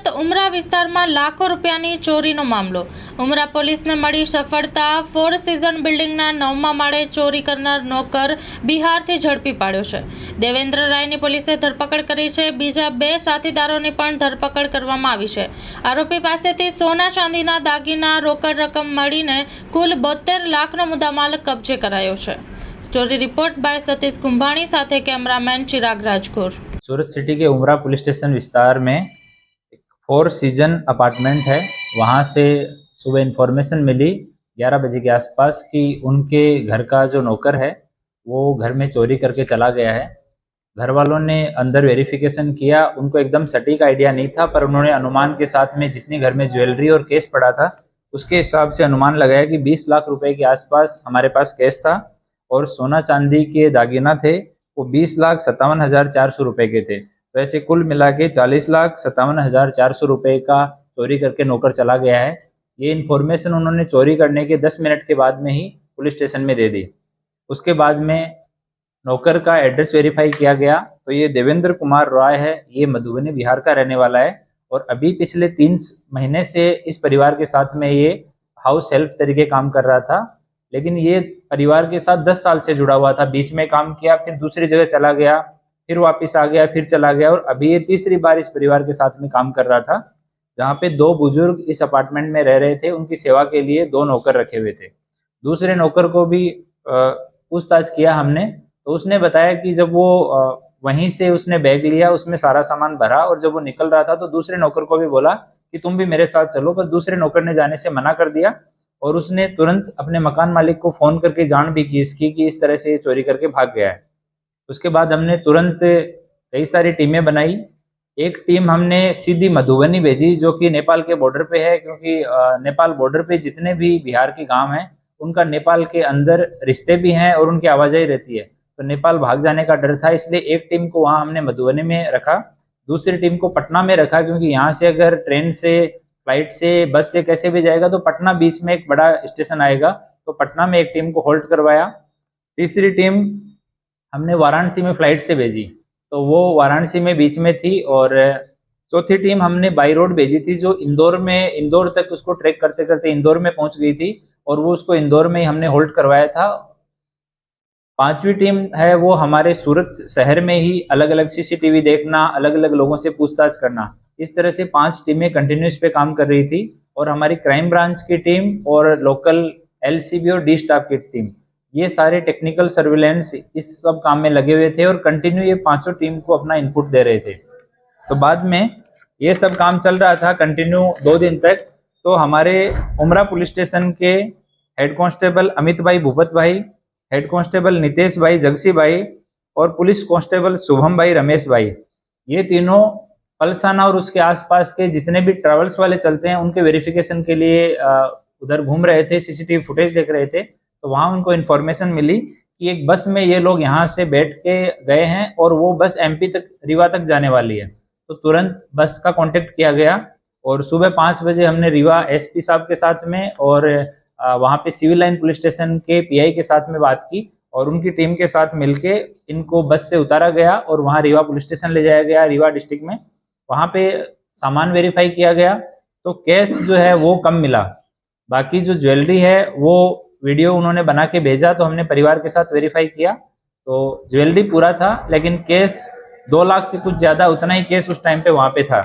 સ્થિત ઉમરા વિસ્તારમાં લાખો રૂપિયાની ચોરીનો મામલો. ઉમરા પોલીસને મળી સફળતા. ફોર સીઝન બિલ્ડિંગના 9મા માળે ચોરી કરનાર નોકર બિહારથી ઝડપી પાડ્યો છે. દેવેન્દ્ર રાયની પોલીસે ધરપકડ કરી છે. બીજા 2 સાથીદારોની પણ ધરપકડ કરવામાં આવી છે. આરોપી પાસેથી સોના ચાંદીના દાગીના, રોકડ રકમ મળીને કુલ 72 લાખનો મુદ્દામાલ કબજે કરાયો છે. Story report by Satish Kumbhani, साथे कैमरामैन चिराग राजकोर। सूरत सिटी के उमरा पुलिस स्टेशन विस्तार में एक 4 सीजन अपार्टमेंट है। वहाँ से सुबह इन्फॉर्मेशन मिली 11 बजे के आसपास कि उनके घर का जो नौकर है वो घर में चोरी करके चला गया है। घर वालों ने अंदर वेरिफिकेशन किया, उनको एकदम सटीक आइडिया नहीं था, पर उन्होंने अनुमान के साथ में जितनी घर में ज्वेलरी और कैश पड़ा था उसके हिसाब से अनुमान लगाया कि 20 लाख रुपए के आसपास हमारे पास कैश था और सोना चांदी के दागिना थे वो 20,57,400 रुपये के थे। तो ऐसे कुल मिला के 40,57,400 रुपये का चोरी करके नौकर चला गया है। ये इन्फॉर्मेशन उन्होंने चोरी करने के 10 मिनट के बाद में ही पुलिस स्टेशन में दे दी। उसके बाद में नौकर का एड्रेस वेरीफाई किया गया तो ये देवेंद्र कुमार राय है। ये मधुबनी बिहार का रहने वाला है और अभी पिछले 3 महीने से इस परिवार के साथ में ये हाउस हेल्प तरीके काम कर रहा था, लेकिन ये परिवार के साथ 10 साल से जुड़ा हुआ था। बीच में काम किया, फिर दूसरी जगह चला गया, फिर वापस आ गया, फिर चला गया और अभी ये तीसरी बार इस परिवार के साथ में काम कर रहा था। जहाँ पे 2 बुजुर्ग इस अपार्टमेंट में रह रहे थे, उनकी सेवा के लिए 2 नौकर रखे हुए थे। दूसरे नौकर को भी पूछताछ किया हमने, तो उसने बताया कि जब वो वहीं से उसने बैग लिया, उसमें सारा सामान भरा और जब वो निकल रहा था तो दूसरे नौकर को भी बोला कि तुम भी मेरे साथ चलो, पर दूसरे नौकर ने जाने से मना कर दिया और उसने तुरंत अपने मकान मालिक को फ़ोन करके जान भी की इसकी कि इस तरह से ये चोरी करके भाग गया है। उसके बाद हमने तुरंत कई सारी टीमें बनाई। एक टीम हमने सीधी मधुबनी भेजी जो कि नेपाल के बॉर्डर पे है, क्योंकि नेपाल बॉर्डर पे जितने भी बिहार के गांव हैं उनका नेपाल के अंदर रिश्ते भी हैं और उनकी आवाजाही रहती है, तो नेपाल भाग जाने का डर था, इसलिए एक टीम को वहाँ हमने मधुबनी में रखा, दूसरी टीम को पटना में रखा, क्योंकि यहाँ से अगर ट्रेन से, फ्लाइट से, बस से कैसे भी जाएगा तो पटना बीच में एक बड़ा स्टेशन आएगा, तो पटना में एक टीम को होल्ड करवाया। तीसरी टीम हमने वाराणसी में फ्लाइट से भेजी, तो वो वाराणसी में बीच में थी। और चौथी टीम हमने बाई रोड भेजी थी जो इंदौर तक उसको ट्रैक करते करते इंदौर में पहुंच गई थी और वो उसको इंदौर में ही हमने होल्ड करवाया था। 5वीं टीम है वो हमारे सूरत शहर में ही अलग अलग CCTV देखना, अलग अलग लोगों से पूछताछ करना, इस तरह से 5 टीमें कंटिन्यूस पे काम कर रही थी। और हमारी क्राइम ब्रांच की टीम और लोकल LCB और D स्टाफ की टीम, ये सारे टेक्निकल सर्विलेंस इस सब काम में लगे हुए थे और कंटिन्यू ये 5 टीम को अपना इनपुट दे रहे थे। तो बाद में ये सब काम चल रहा था कंटिन्यू 2 दिन तक। तो हमारे उमरा पुलिस स्टेशन के हेड कांस्टेबल अमित भाई, भूपत भाई, हेड कांस्टेबल नितेश भाई, जगसी भाई और पुलिस कांस्टेबल शुभम भाई, रमेश भाई, ये तीनों पलसाना और उसके आसपास के जितने भी ट्रैवल्स वाले चलते हैं उनके वेरिफिकेशन के लिए उधर घूम रहे थे, CCTV फुटेज देख रहे थे। तो वहाँ उनको इन्फॉर्मेशन मिली कि एक बस में ये लोग यहाँ से बैठ के गए हैं और वो बस MP तक, रीवा तक जाने वाली है। तो तुरंत बस का कांटेक्ट किया गया और सुबह 5 बजे हमने रीवा SP साहब के साथ में और वहाँ पे सिविल लाइन पुलिस स्टेशन के PI के साथ में बात की और उनकी टीम के साथ मिलके इनको बस से उतारा गया और वहाँ रीवा पुलिस स्टेशन ले जाया गया, रीवा डिस्ट्रिक्ट में। वहाँ पे सामान वेरीफाई किया गया तो कैश जो है वो कम मिला, बाकी जो ज्वेलरी है वो वीडियो उन्होंने बना के भेजा, तो हमने परिवार के साथ वेरीफाई किया तो ज्वेलरी पूरा था, लेकिन कैश 2 लाख से कुछ ज़्यादा, उतना ही कैश उस टाइम पे वहाँ पे था।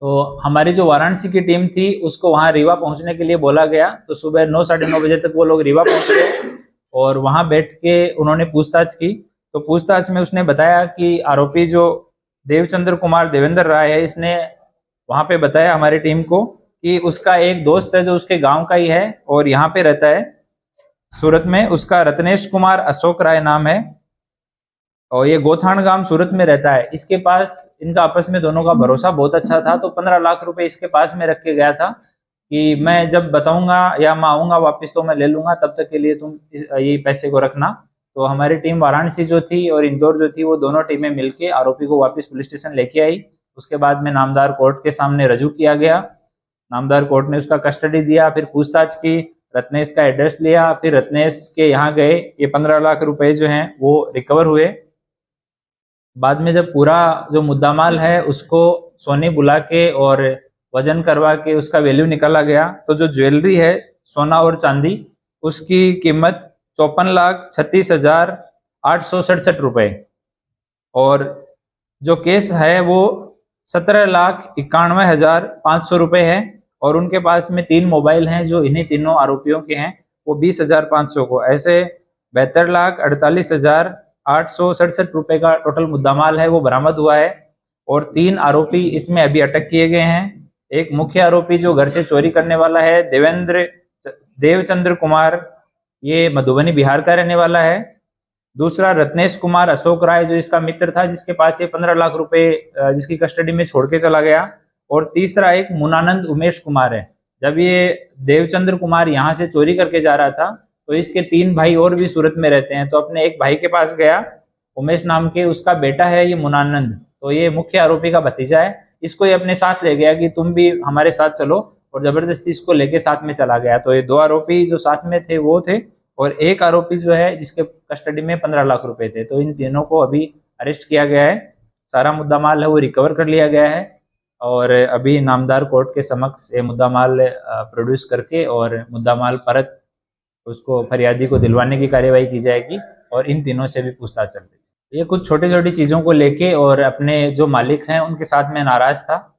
तो हमारी जो वाराणसी की टीम थी उसको वहाँ रीवा पहुँचने के लिए बोला गया, तो सुबह 9, साढ़े 9 बजे तक वो लोग रीवा पहुँच गए और वहाँ बैठ के उन्होंने पूछताछ की। तो पूछताछ में उसने बताया कि आरोपी जो देवचंद्र कुमार देवेंद्र राय है, इसने वहाँ पे बताया हमारी टीम को कि उसका एक दोस्त है जो उसके गांव का ही है और यहाँ पे रहता है सूरत में, उसका रत्नेश कुमार अशोक राय नाम है और ये गोथान गांव सूरत में रहता है। इसके पास इनका आपस में दोनों का भरोसा बहुत अच्छा था, तो 15 लाख रुपए इसके पास में रख के गया था कि मैं जब बताऊंगा या मैं आऊँगा वापस तो मैं ले लूँगा, तब तक के लिए तुम ये पैसे को रखना। तो हमारी टीम वाराणसी जो थी और इंदौर जो थी वो दोनों टीमें मिलके आरोपी को वापस पुलिस स्टेशन लेके आई। उसके बाद में नामदार कोर्ट के सामने रजू किया गया, नामदार कोर्ट ने उसका कस्टडी दिया, फिर पूछताछ की, रत्नेश का एड्रेस लिया, फिर रत्नेश के यहाँ गए, ये 15 लाख रुपए जो हैं वो रिकवर हुए। बाद में जब पूरा जो मुद्दामाल है उसको सोनी बुला के और वजन करवा के उसका वैल्यू निकाला गया। तो जो ज्वेलरी है सोना और चांदी, उसकी कीमत 54,36,867 रुपये, और जो केस है वो 17,91,500 रुपये है। और उनके पास में 3 मोबाइल हैं जो इन्हीं तीनों आरोपियों के हैं, वो 20,500 को, ऐसे 72,48,867 रुपये का टोटल मुद्दामाल है वो बरामद हुआ है। और 3 आरोपी इसमें अभी अटक किए गए हैं। एक मुख्य आरोपी जो घर से चोरी करने वाला है देवचंद्र कुमार, ये मधुबनी बिहार का रहने वाला है। दूसरा रत्नेश कुमार अशोक राय, जो इसका मित्र था, जिसके पास ये 15 लाख रुपए जिसकी कस्टडी में छोड़ के चला गया। और तीसरा एक मुनानंद उमेश कुमार है। जब ये देवचंद्र कुमार यहाँ से चोरी करके जा रहा था तो इसके 3 भाई और भी सूरत में रहते हैं, तो अपने एक भाई के पास गया, उमेश नाम के, उसका बेटा है ये मुनानंद, तो ये मुख्य आरोपी का भतीजा है। इसको ये अपने साथ ले गया कि तुम भी हमारे साथ चलो, और जबरदस्ती इसको लेके साथ में चला गया। तो ये 2 आरोपी जो साथ में थे वो थे, और एक आरोपी जो है जिसके कस्टडी में 15 लाख रुपए थे। तो इन तीनों को अभी अरेस्ट किया गया है। सारा मुद्दामाल है वो रिकवर कर लिया गया है, और अभी नामदार कोर्ट के समक्ष ये मुद्दामाल प्रोड्यूस करके और मुद्दामाल परत उसको फरियादी को दिलवाने की कार्यवाही की जाएगी, और इन तीनों से भी पूछताछ चल रही है। ये कुछ छोटी छोटी चीज़ों को लेके और अपने जो मालिक हैं उनके साथ में नाराज था।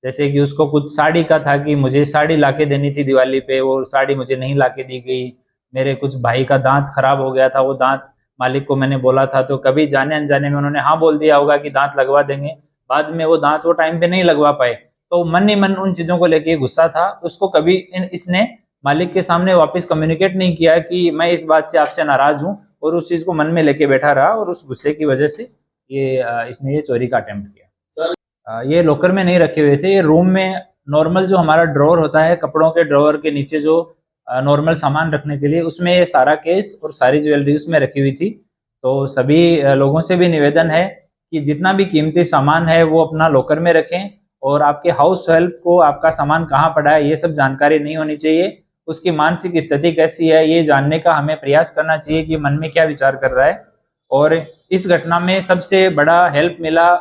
जैसे कि उसको कुछ साड़ी का था कि मुझे साड़ी लाके देनी थी दिवाली पे, वो साड़ी मुझे नहीं लाके दी गई। मेरे कुछ भाई का दांत खराब हो गया था, वो दांत मालिक को मैंने बोला था, तो कभी जाने अनजाने में उन्होंने हाँ बोल दिया होगा कि दांत लगवा देंगे, बाद में वो दांत वो टाइम पे नहीं लगवा पाए, तो मन ही मन उन चीज़ों को लेके गुस्सा था। उसको कभी इसने मालिक के सामने वापस कम्युनिकेट नहीं किया कि मैं इस बात से आपसे नाराज हूँ, और उस चीज़ को मन में लेके बैठा रहा, और उस गुस्से की वजह से इसने ये चोरी का अटेम्प्ट किया। ये लॉकर में नहीं रखे हुए थे, ये रूम में नॉर्मल जो हमारा ड्रॉअर होता है, कपड़ों के ड्रॉअर के नीचे जो नॉर्मल सामान रखने के लिए, उसमें ये सारा केस और सारी ज्वेलरी उसमें रखी हुई थी। तो सभी लोगों से भी निवेदन है कि जितना भी कीमती सामान है वो अपना लॉकर में रखें, और आपके हाउस हेल्प को आपका सामान कहाँ पड़ा है ये सब जानकारी नहीं होनी चाहिए। उसकी मानसिक स्थिति कैसी है ये जानने का हमें प्रयास करना चाहिए कि मन में क्या विचार कर रहा है। और इस घटना में सबसे बड़ा हेल्प मिला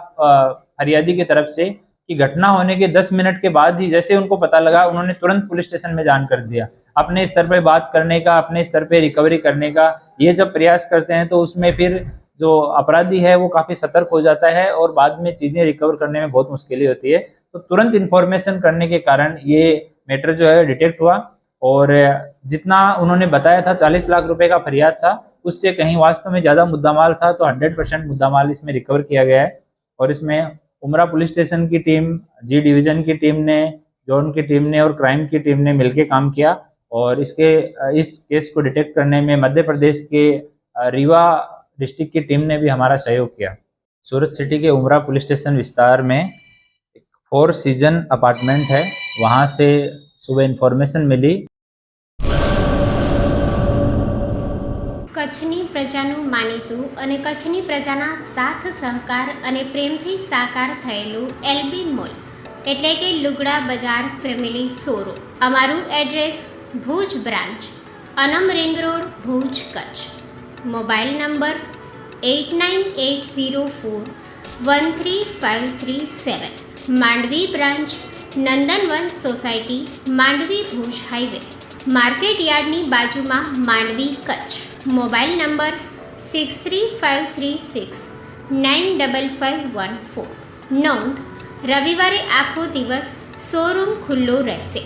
फरियादी की तरफ से कि घटना होने के 10 मिनट के बाद ही जैसे उनको पता लगा, उन्होंने तुरंत पुलिस स्टेशन में जान कर दिया। अपने स्तर पर बात करने का, अपने स्तर पर रिकवरी करने का ये जब प्रयास करते हैं तो उसमें फिर जो अपराधी है वो काफ़ी सतर्क हो जाता है, और बाद में चीज़ें रिकवर करने में बहुत मुश्किल होती है। तो तुरंत इन्फॉर्मेशन करने के कारण ये मैटर जो है डिटेक्ट हुआ, और जितना उन्होंने बताया था 40 लाख रुपए का फरियाद था, उससे कहीं वास्तव में ज़्यादा मुद्दामाल था। तो 100% मुद्दामाल इसमें रिकवर किया गया है। और इसमें उमरा पुलिस स्टेशन की टीम, जी डिवीज़न की टीम ने, जोन की टीम ने और क्राइम की टीम ने मिलकर काम किया, और इस केस को डिटेक्ट करने में मध्य प्रदेश के रीवा डिस्ट्रिक्ट की टीम ने भी हमारा सहयोग किया। सूरत सिटी के उमरा पुलिस स्टेशन विस्तार में एक 4 सीजन अपार्टमेंट है, वहाँ से सुबह इन्फॉर्मेशन मिली। કચ્છની પ્રજાનું માનીતું અને કચ્છની પ્રજાના સાથ સહકાર અને પ્રેમથી સાકાર થયેલું એલબી મોલ એટલે કે લુગડા બજાર ફેમિલી શોરૂમ। અમારું address Bhuj branch, Anam ring road, Bhuj, Kutch. Mobile number 8980413537। Mandvi branch, Nandanvan society, Mandvi, Bhuj highway, market યાર્ડની બાજુમાં, માંડવી, કચ્છ। Mobile number 6353695514। નોંધ: રવિવારે આખો દિવસ શોરૂમ ખુલ્લો રહેશે।